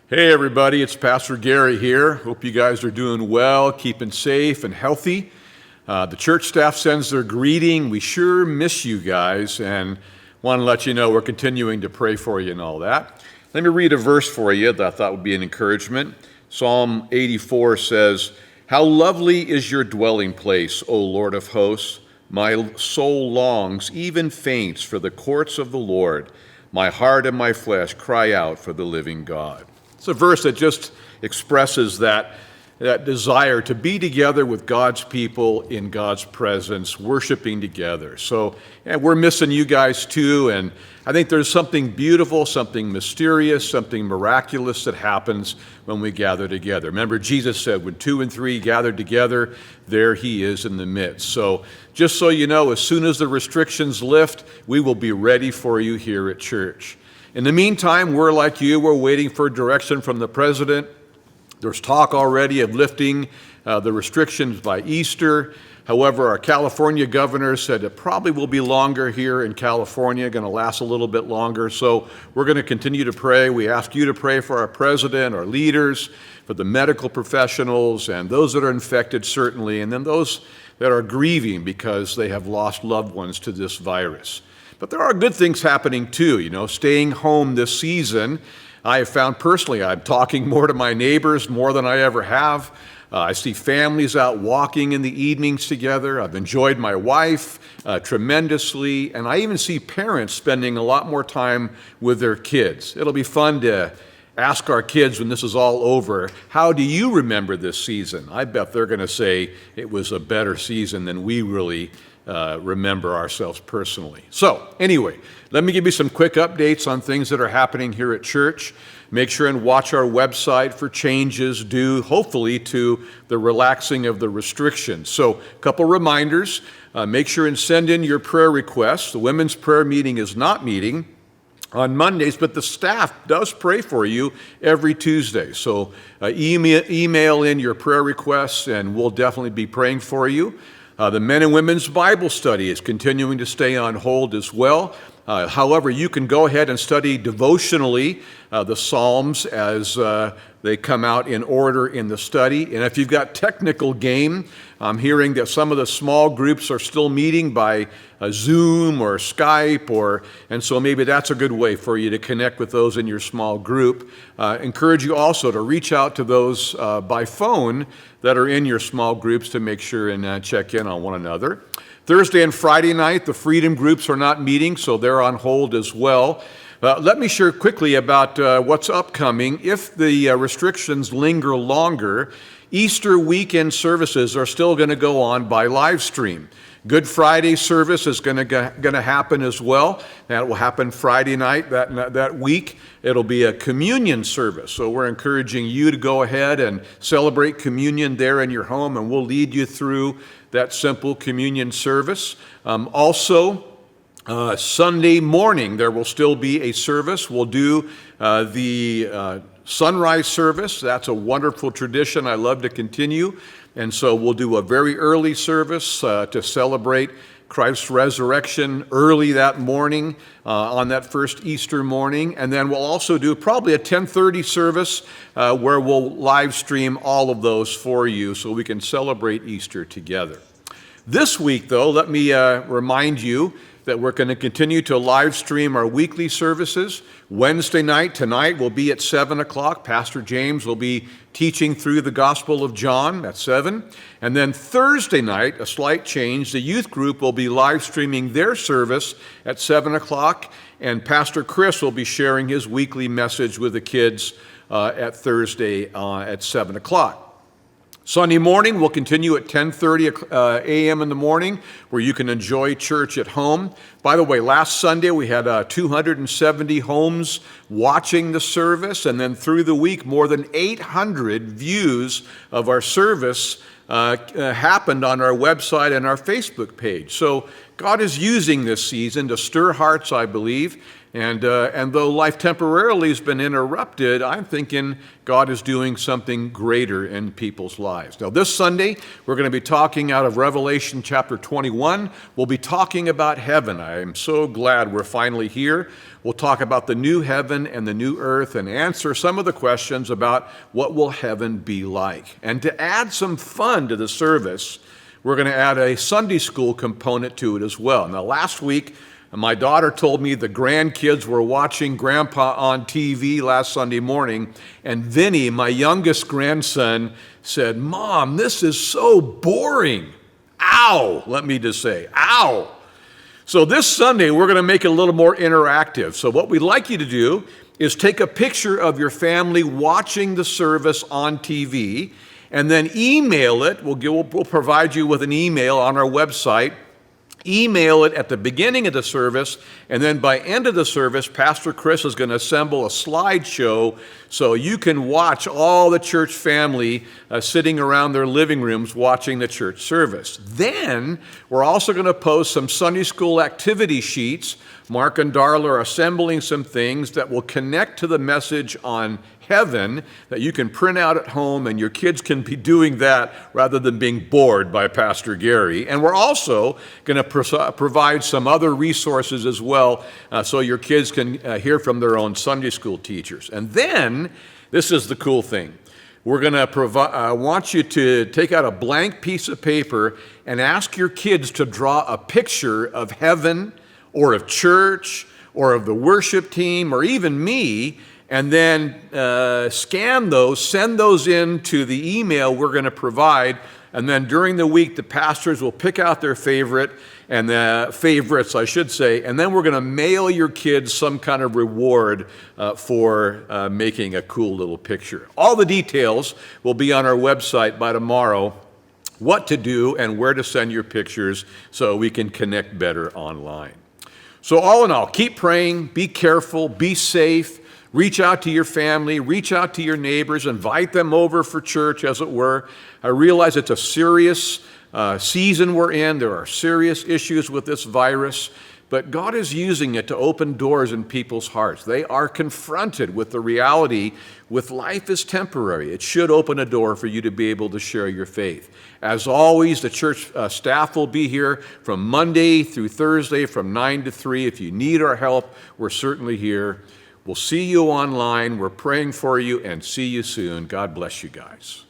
Hey everybody, it's Pastor Gary here. Hope you guys are doing well, keeping safe and healthy. The church staff sends their greeting. We sure miss you guys and want to let you know we're continuing to pray for you and all that. Let me read a verse for you that I thought would be an encouragement. Psalm 84 says, "How lovely is your dwelling place, O Lord of hosts. My soul longs, even faints, for the courts of the Lord. My heart and my flesh cry out for the living God." It's a verse that just expresses that desire to be together with God's people in God's presence, worshiping together. So we're missing you guys too, and I think there's something beautiful, something mysterious, something miraculous that happens when we gather together. Remember, Jesus said, when 2 and 3 gathered together, there he is in the midst. So just so you know, as soon as the restrictions lift, we will be ready for you here at church. In the meantime, we're like you, we're waiting for direction from the president. There's talk already of lifting the restrictions by Easter. However, our California governor said it probably will be longer here in California, going to last a little bit longer. So we're going to continue to pray. We ask you to pray for our president, our leaders, for the medical professionals, and those that are infected certainly, and then those that are grieving because they have lost loved ones to this virus. But there are good things happening too, staying home this season. I have found personally, I'm talking more to my neighbors more than I ever have. I see families out walking in the evenings together. I've enjoyed my wife tremendously, and I even see parents spending a lot more time with their kids. It'll be fun to ask our kids when this is all over, how do you remember this season? I bet they're going to say it was a better season than we really remember ourselves personally. So anyway, let me give you some quick updates on things that are happening here at church. Make sure and watch our website for changes due, hopefully, to the relaxing of the restrictions. So a couple reminders. Make sure and send in your prayer requests. The women's prayer meeting is not meeting on Mondays, but the staff does pray for you every Tuesday. So email in your prayer requests, and we'll definitely be praying for you. The men and women's Bible study is continuing to stay on hold as well. However, you can go ahead and study devotionally the Psalms as they come out in order in the study. And if you've got technical game, I'm hearing that some of the small groups are still meeting by Zoom or Skype, and so maybe that's a good way for you to connect with those in your small group. Encourage you also to reach out to those by phone that are in your small groups to make sure and check in on one another. Thursday and Friday night, the freedom groups are not meeting, so they're on hold as well. Let me share quickly about what's upcoming. If the restrictions linger longer, Easter weekend services are still going to go on by live stream. Good Friday service is going to happen as well. That will happen Friday night that week. It'll be a communion service. So we're encouraging you to go ahead and celebrate communion there in your home, and we'll lead you through that simple communion service. Sunday morning, there will still be a service. We'll do the sunrise service. That's a wonderful tradition I love to continue. And so we'll do a very early service to celebrate Christ's resurrection early that morning on that first Easter morning. And then we'll also do probably a 10:30 service where we'll live stream all of those for you so we can celebrate Easter together. This week, though, let me remind you that we're going to continue to live stream our weekly services. Wednesday night, tonight, will be at 7 o'clock. Pastor James will be teaching through the Gospel of John at 7. And then Thursday night, a slight change, the youth group will be live streaming their service at 7 o'clock. And Pastor Chris will be sharing his weekly message with the kids at Thursday at 7 o'clock. Sunday morning, we'll continue at 10:30 a.m. in the morning, where you can enjoy church at home. By the way, last Sunday, we had 270 homes watching the service, and then through the week, more than 800 views of our service happened on our website and our Facebook page. So God is using this season to stir hearts, I believe, And though life temporarily has been interrupted, I'm thinking God is doing something greater in people's lives. Now, this Sunday, we're going to be talking out of Revelation chapter 21. We'll be talking about heaven. I am so glad we're finally here. We'll talk about the new heaven and the new earth and answer some of the questions about what will heaven be like. And to add some fun to the service, we're going to add a Sunday school component to it as well. Now, last week, my daughter told me the grandkids were watching Grandpa on TV last Sunday morning, and Vinny, my youngest grandson, said, "Mom, this is so boring." Ow, let me just say, ow. So this Sunday, we're going to make it a little more interactive. So what we'd like you to do is take a picture of your family watching the service on TV, and then email it. We'll provide you with an email on our website. Email it at the beginning of the service, and then by end of the service, Pastor Chris is going to assemble a slideshow so you can watch all the church family sitting around their living rooms watching the church service. Then we're also going to post some Sunday school activity sheets. Mark and Darla are assembling some things that will connect to the message on heaven that you can print out at home, and your kids can be doing that rather than being bored by Pastor Gary. And we're also going to provide some other resources as well so your kids can hear from their own Sunday school teachers. And then, this is the cool thing, we're going to want you to take out a blank piece of paper and ask your kids to draw a picture of heaven or of church or of the worship team or even me, and then scan those, send those in to the email we're going to provide, and then during the week the pastors will pick out their favorite, and favorites I should say, and then we're going to mail your kids some kind of reward for making a cool little picture. All the details will be on our website by tomorrow, what to do and where to send your pictures so we can connect better online. So all in all, keep praying, be careful, be safe. Reach out to your family, reach out to your neighbors, invite them over for church, as it were. I realize it's a serious season we're in. There are serious issues with this virus, but God is using it to open doors in people's hearts. They are confronted with the reality with life is temporary. It should open a door for you to be able to share your faith. As always, the church staff will be here from Monday through Thursday from 9 to 3. If you need our help, we're certainly here. We'll see you online. We're praying for you and see you soon. God bless you guys.